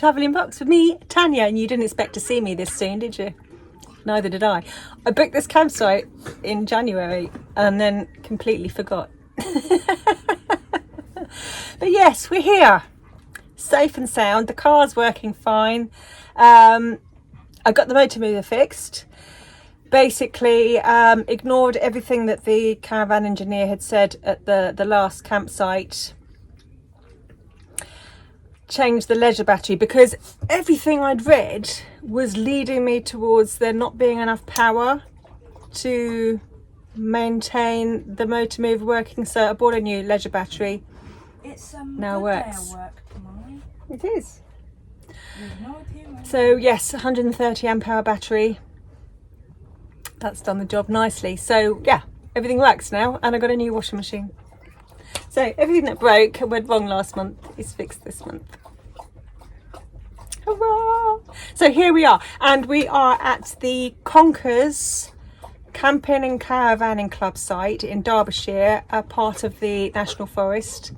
travelling box with me, Tanya, and you didn't expect to see me this soon, did you? Neither did I. I booked this campsite in January and then completely forgot. But yes, we're here, safe and sound. The car's working fine. I got the motor mover fixed. Basically ignored everything that the caravan engineer had said at the last campsite. Changed the leisure battery because everything I'd read was leading me towards there not being enough power to maintain the motor mover working, so I bought a new leisure battery. It's now works. Day of work tomorrow. It is. No idea when. So yes, 130 amp hour battery. That's done the job nicely. So yeah, everything works now, and I got a new washing machine. So everything that broke and went wrong last month is fixed this month. Hurrah! So here we are, and we are at the Conkers Camping and Caravanning Club site in Derbyshire, a part of the National Forest.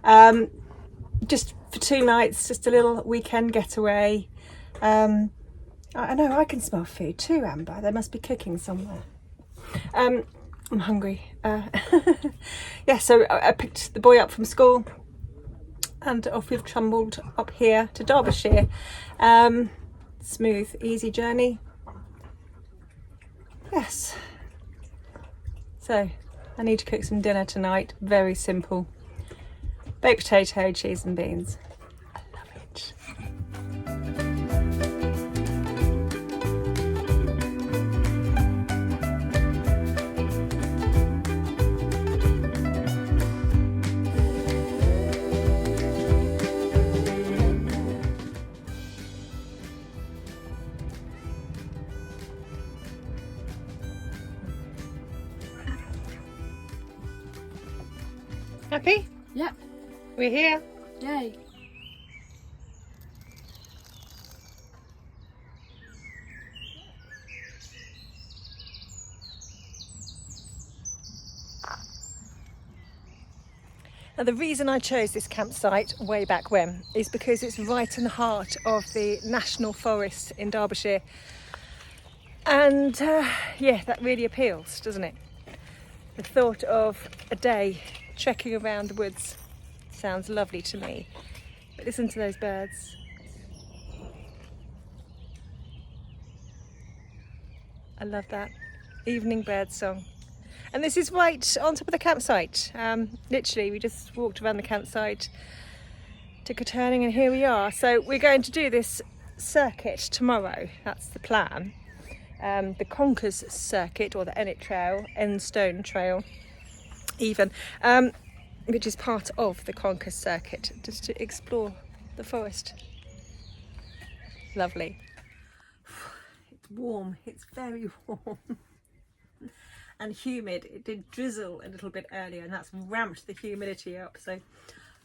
Just for 2 nights, just a little weekend getaway. I know I can smell food too, Amber. They must be cooking somewhere. I'm hungry. Yeah, so I picked the boy up from school and off we've trundled up here to Derbyshire. Smooth, easy journey. Yes. So I need to cook some dinner tonight. Very simple. Baked potato, cheese and beans. I love it. Happy? Yep. We're here. Yay. Now the reason I chose this campsite way back when is because it's right in the heart of the National Forest in Derbyshire. And yeah, that really appeals, doesn't it? The thought of a day trekking around the woods sounds lovely to me. But listen to those birds. I love that. Evening bird song. And this is right on top of the campsite. Literally, we just walked around the campsite, took a turning, and here we are. So we're going to do this circuit tomorrow. That's the plan. The Conkers circuit, or the Ennet Trail, Enstone Trail even, which is part of the Conkers circuit, just to explore the forest. Lovely. It's warm, it's very warm and humid. It did drizzle a little bit earlier and that's ramped the humidity up, so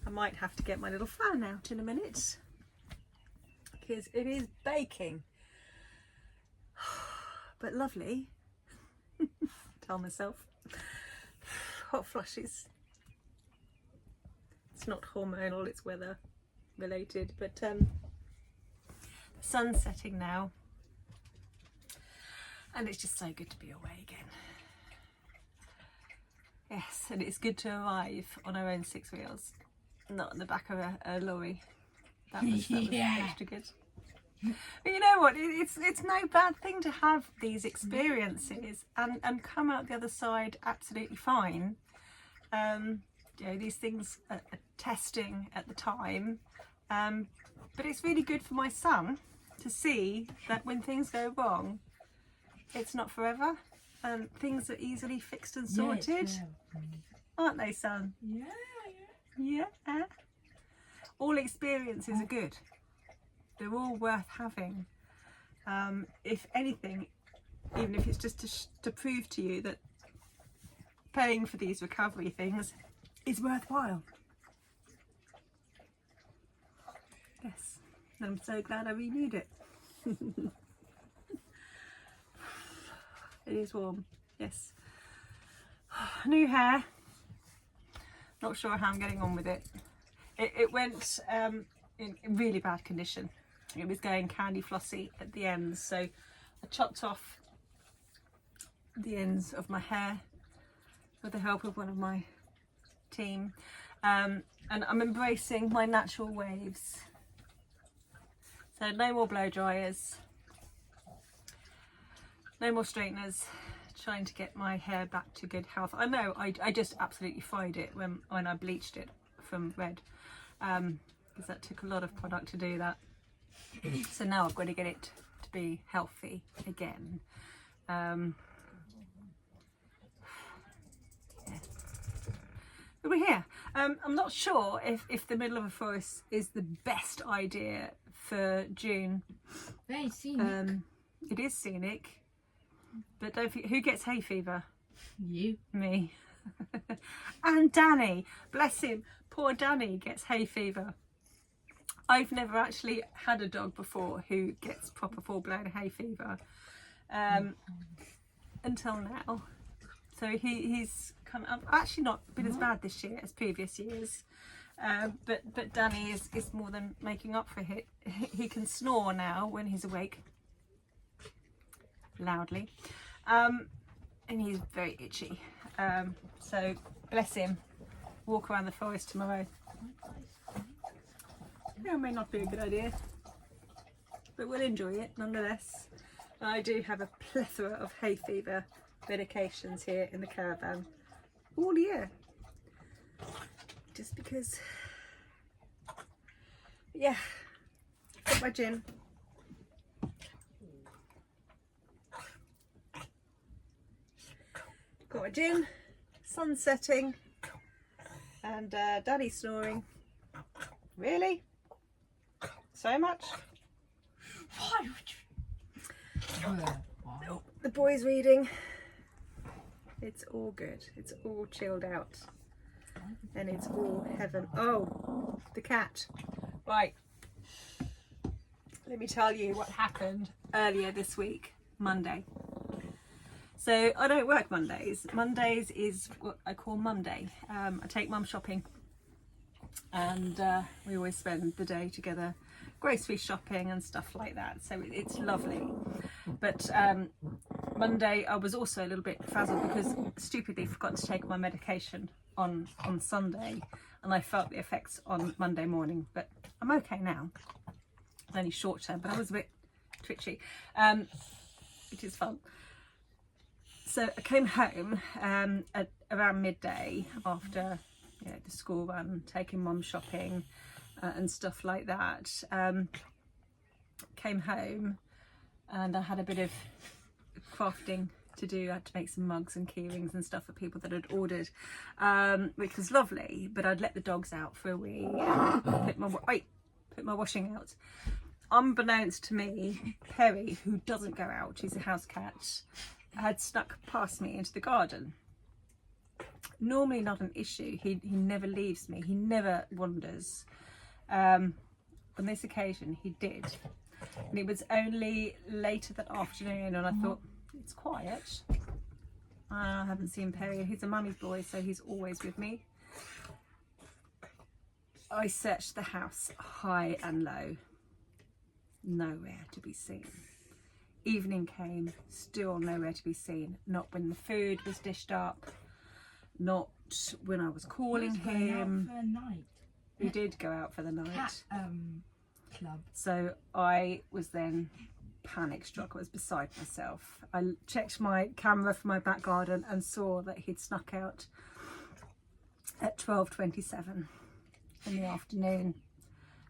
I might have to get my little fan out in a minute because it is baking. But lovely. Tell myself. Hot flushes. It's not hormonal, it's weather related, but the sun's setting now and it's just so good to be away again. Yes, and it's good to arrive on our own 6 wheels, not on the back of a lorry. That was extra good. But you know what, it's no bad thing to have these experiences and come out the other side absolutely fine. You know, these things are testing at the time, but it's really good for my son to see that when things go wrong, it's not forever, and things are easily fixed and sorted. Yeah, aren't they, son? Yeah. All experiences are good. They're all worth having. If anything, even if it's just to prove to you that paying for these recovery things is worthwhile. Yes, and I'm so glad I renewed it. It is warm, yes. New hair. Not sure how I'm getting on with it. It went in really bad condition. It was going candy flossy at the ends, so I chopped off the ends of my hair with the help of one of my team, and I'm embracing my natural waves. So no more blow dryers, no more straighteners, trying to get my hair back to good health. I know I just absolutely fried it when I bleached it from red, because that took a lot of product to do that. So now I've got to get it to be healthy again. Yeah. But we're here. I'm not sure if the middle of a forest is the best idea for June. Very scenic. It is scenic, but don't forget, who gets hay fever? You. Me. And Danny, bless him, poor Danny gets hay fever. I've never actually had a dog before who gets proper full-blown hay fever, until now. So he's come up, actually not been as bad this year as previous years, but Danny is more than making up for it. He can snore now when he's awake, loudly, and he's very itchy. So bless him, walk around the forest tomorrow. It may not be a good idea, but we'll enjoy it nonetheless. I do have a plethora of hay fever medications here in the caravan all year, just because. Yeah, got my gin. Got my gin, sun setting, and Daddy snoring. Really? So much? Why would you? Oh, the boy's reading. It's all good. It's all chilled out. And it's all heaven. Oh, the cat. Right. Let me tell you what happened earlier this week, Monday. So I don't work Mondays. Mondays is what I call Mum Day. I take Mum shopping, and we always spend the day together, grocery shopping and stuff like that. So it's lovely. But Monday I was also a little bit frazzled because stupidly forgot to take my medication on Sunday, and I felt the effects on Monday morning. But I'm okay now. It's only short term, but I was a bit twitchy, which is fun. So I came home at around midday after the school run, taking Mum shopping and stuff like that. Came home and I had a bit of crafting to do. I had to make some mugs and key rings and stuff for people that had ordered, which was lovely. But I'd let the dogs out for a wee and put my washing out. Unbeknownst to me, Perry, who doesn't go out, she's a house cat, had snuck past me into the garden. Normally not an issue. He never leaves me. He never wanders. On this occasion he did, and it was only later that afternoon, and I thought, it's quiet. I haven't seen Perry. He's a mummy's boy, so he's always with me. I searched the house high and low. Nowhere to be seen. Evening came, still nowhere to be seen. Not when the food was dished up, not when I was calling him. For a night. He did go out for the night. Cat club. So I was then panic struck. I was beside myself. I checked my camera for my back garden and saw that he'd snuck out at 12:27 in the afternoon.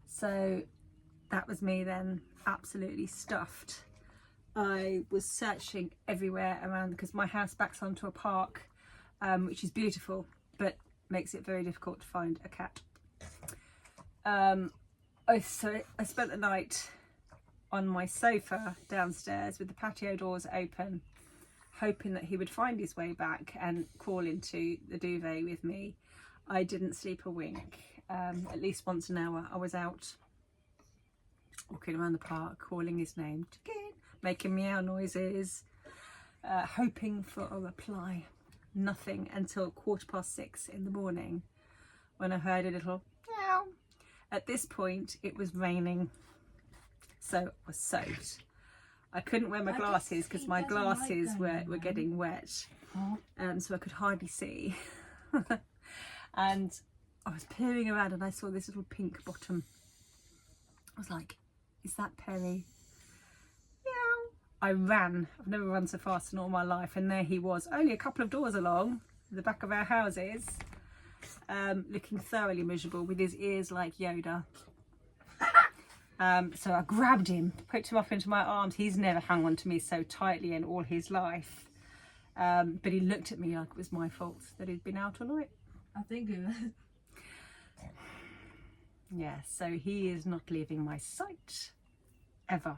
So that was me then, absolutely stuffed. I was searching everywhere around because my house backs onto a park, which is beautiful, but makes it very difficult to find a cat. So I spent the night on my sofa downstairs with the patio doors open, hoping that he would find his way back and crawl into the duvet with me. I didn't sleep a wink. At least once an hour I was out walking around the park, calling his name, making meow noises, hoping for a reply. Nothing until 6:15 in the morning, when I heard a little meow, At this point it was raining, so I was soaked. I couldn't wear my glasses because my glasses were getting wet, so I could hardly see. And I was peering around and I saw this little pink bottom. I was like, is that Perry? Yeah. I ran. I've never run so fast in all my life, and there he was, only a couple of doors along the back of our houses, looking thoroughly miserable with his ears like Yoda. So I grabbed him, put him up into my arms. He's never hung on to me so tightly in all his life. But he looked at me like it was my fault that he'd been out all night. I think it was. Yeah, so he is not leaving my sight ever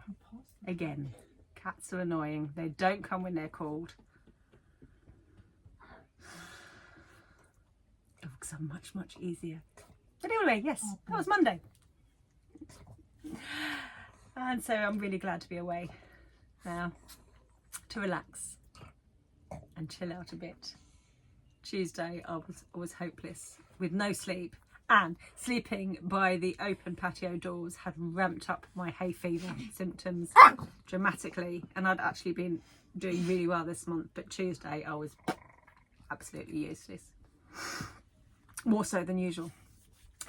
again. Cats are annoying. They don't come when they're called. Dogs are much, much easier. But anyway, yes, that was Monday. And so I'm really glad to be away now to relax and chill out a bit. Tuesday I was hopeless with no sleep, and sleeping by the open patio doors had ramped up my hay fever symptoms dramatically, and I'd actually been doing really well this month, but Tuesday I was absolutely useless, more so than usual.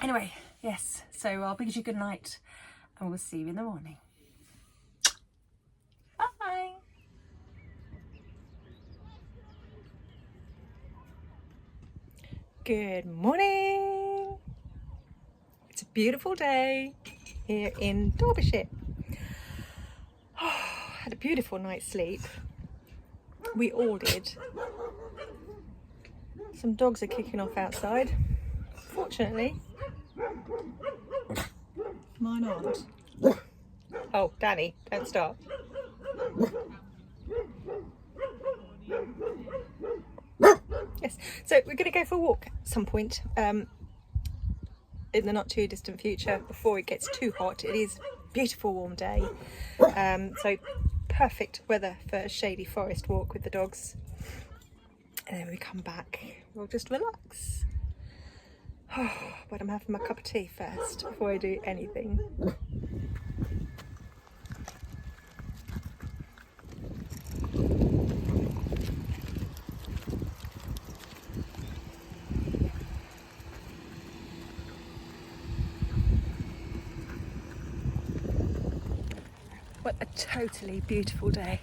Anyway, yes, so I'll bid you good night and we'll see you in the morning. Bye. Good morning. It's a beautiful day here in Derbyshire. Had a beautiful night's sleep. We all did. Some dogs are kicking off outside. Fortunately, mine aren't. Oh, Danny, don't start. Yes, so we're going to go for a walk at some point in the not too distant future before it gets too hot. It is a beautiful warm day, so perfect weather for a shady forest walk with the dogs. And then when we come back, we'll just relax. But I'm having my cup of tea first before I do anything. What a totally beautiful day.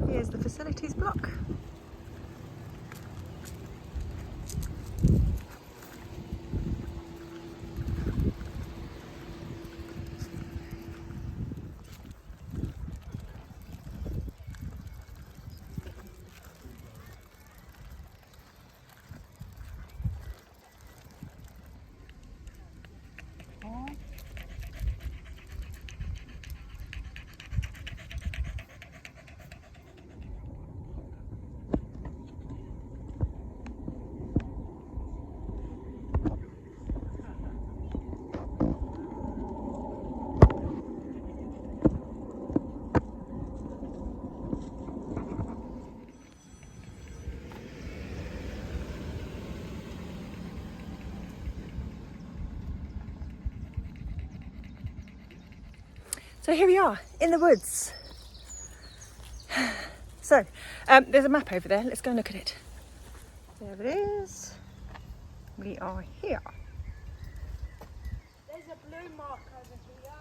Here's the facilities block. So here we are in the woods. So there's a map over there. Let's go and look at it. There it is. We are here. There's a blue mark over here.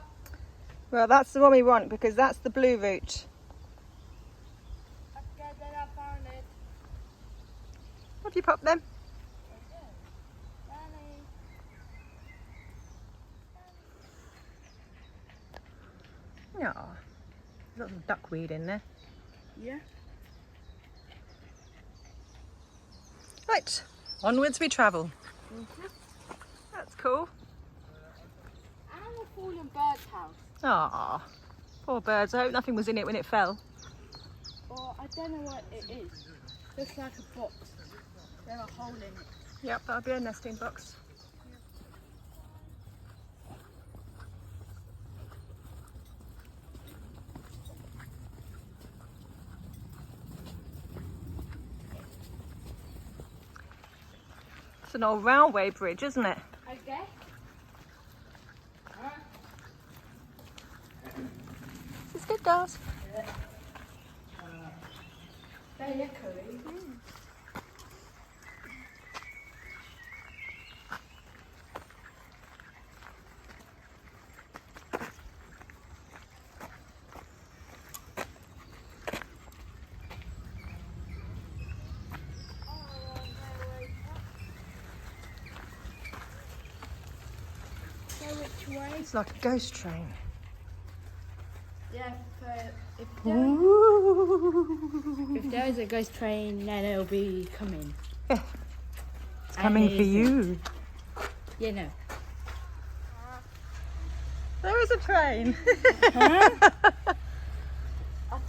Well, that's the one we want because that's the blue route. Okay, then I found it. What have you popped them? Yeah, there's lots of duckweed in there. Yeah. Right, onwards we travel. That's cool. And a fallen bird's house. Ah, poor birds. I hope nothing was in it when it fell. Or I don't know what it is. Looks like a box. There's a hole in it. Yep, that'll be a nesting box. It's an old railway bridge, isn't it? I guess. This is good, girls. Very cool. Which way? It's like a ghost train. Yeah, if Ooh. there is a ghost train, then it'll be coming. Yeah. It's coming for you. You know. There is a train. Huh?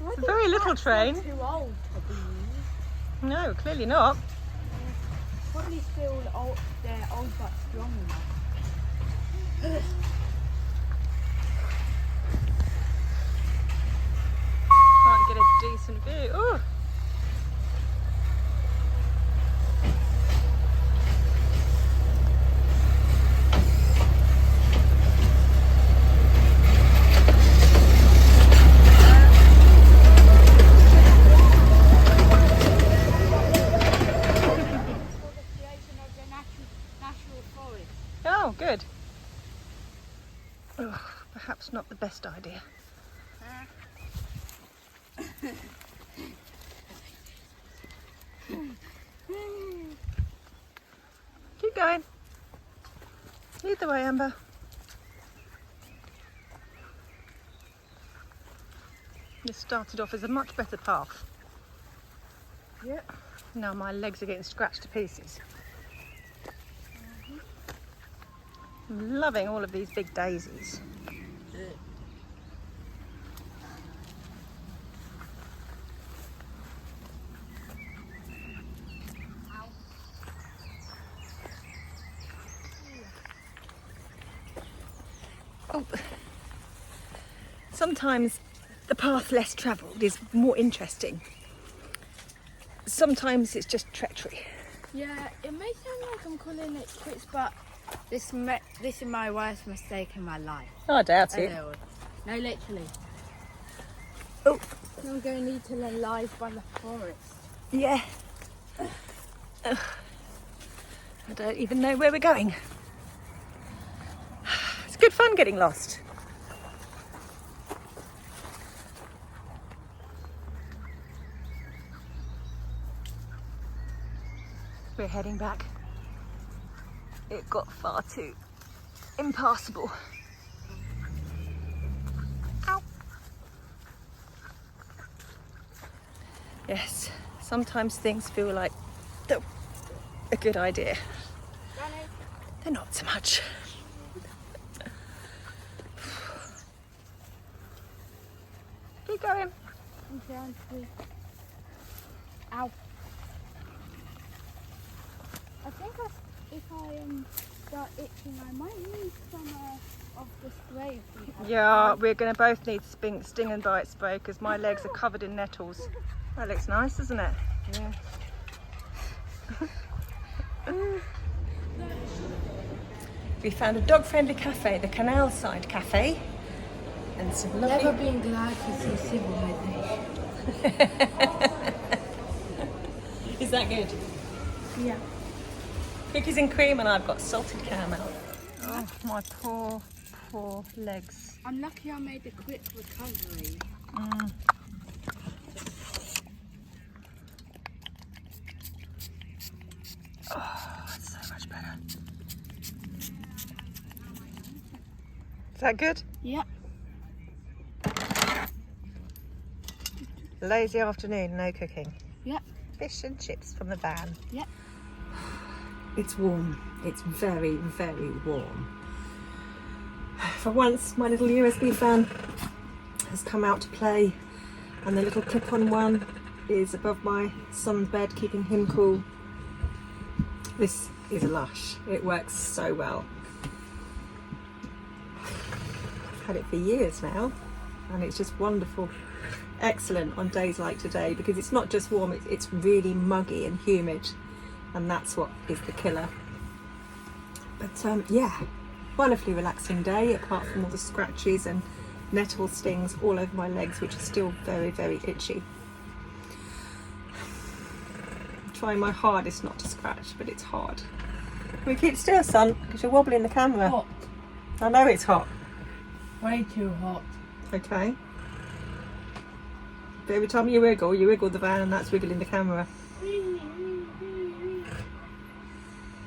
It's a very little train. Too old to be used. No, clearly not. Probably still old. They're old but strong enough. Can't get a decent view. Ooh. Oh, good. Oh, perhaps not the best idea. Keep going. Lead the way, Amber. This started off as a much better path. Yep. Now my legs are getting scratched to pieces. I'm loving all of these big daisies. Oh. Sometimes the path less travelled is more interesting. Sometimes it's just treachery. Yeah, it may sound like I'm calling it quits, but this is my worst mistake in my life. Oh, I doubt it. No, literally. Oh, I'm going to need to learn live by the forest. yeah. Ugh. I don't even know where we're going. It's good fun getting lost. We're heading back. It got far too impassable. Ow. Yes, sometimes things feel like they're a good idea. They're not so much. Keep going. I'm trying to. Ow. I think if I start itching, I might need some of the spray. Yeah, we're going to both need sting and bite spray because my legs are covered in nettles. That looks nice, doesn't it? Yeah. We found a dog-friendly cafe, the Canal Side Cafe, and some lovely... Never been glad to see civilization. Is that good? Yeah. Cookies and cream, and I've got salted caramel. Oh, my poor legs. I'm lucky I made a quick recovery. Oh, it's so much better. Is that good? Yep. Lazy afternoon, no cooking. Yep. Fish and chips from the van. Yep. It's warm. It's very, very warm. For once, my little USB fan has come out to play, and the little clip-on one is above my son's bed, keeping him cool. This is a lush. It works so well. I've had it for years now, and it's just wonderful. Excellent on days like today, because it's not just warm, it's really muggy and humid, and that's what is the killer. But yeah, wonderfully relaxing day, apart from all the scratches and nettle stings all over my legs, which are still very, very itchy. I'm trying my hardest not to scratch, but it's hard. We keep still, son, because you're wobbling the camera. Hot. I know it's hot. Way too hot. Okay. But every time you wiggle the van, and that's wiggling the camera.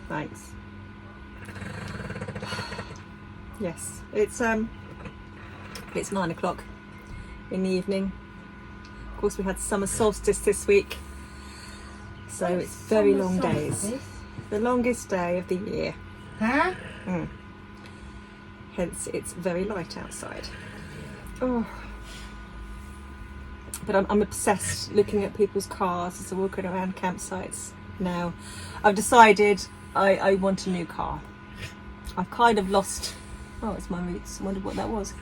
Thanks. Yes, it's 9 o'clock in the evening. Of course, we had summer solstice this week, so it's very long days. The longest day of the year. Huh? Hence, it's very light outside. Oh. But I'm obsessed looking at people's cars as they're walking around campsites now. I've decided I want a new car. I've kind of lost, oh, it's my roots, I wondered what that was.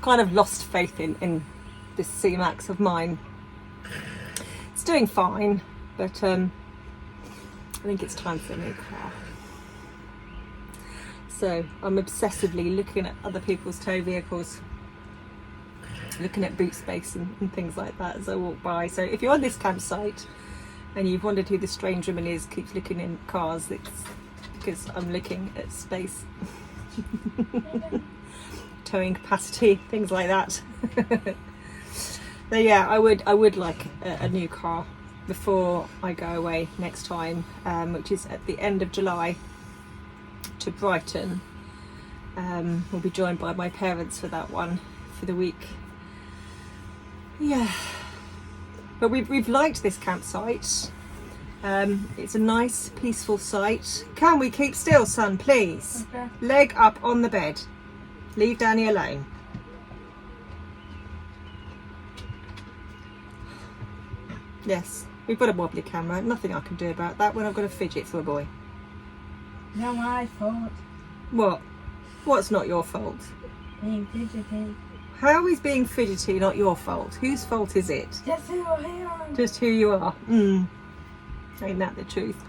Kind of lost faith in this C-Max of mine. It's doing fine, but I think it's time for a new car. So I'm obsessively looking at other people's tow vehicles, looking at boot space and things like that as I walk by. So if you're on this campsite and you've wondered who this strange woman is, keeps looking in cars, it's because I'm looking at space. Towing capacity, things like that. So yeah, I would like a new car before I go away next time, which is at the end of July, to Brighton. We'll be joined by my parents for that one, for the week. Yeah, but we've liked this campsite. It's a nice peaceful site. Can we keep still, son, please? Okay. Leg up on the bed. Leave Danny alone. Yes, we've got a wobbly camera. Nothing I can do about that when I've got a fidget for a boy. Not my fault. What? What's not your fault? Being fidgety. How is being fidgety not your fault? Whose fault is it? Just who I am. Just who you are. Ain't that the truth?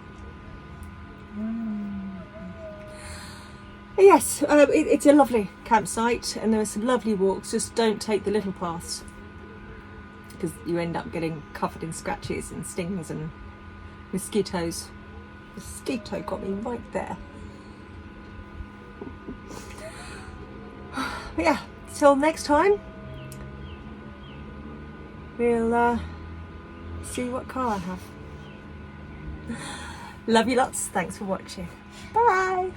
Yes, it's a lovely campsite and there are some lovely walks. Just don't take the little paths, because you end up getting covered in scratches and stings and mosquitoes. The mosquito got me right there. But yeah, till next time, we'll see what car I have. Love you lots. Thanks for watching. Bye.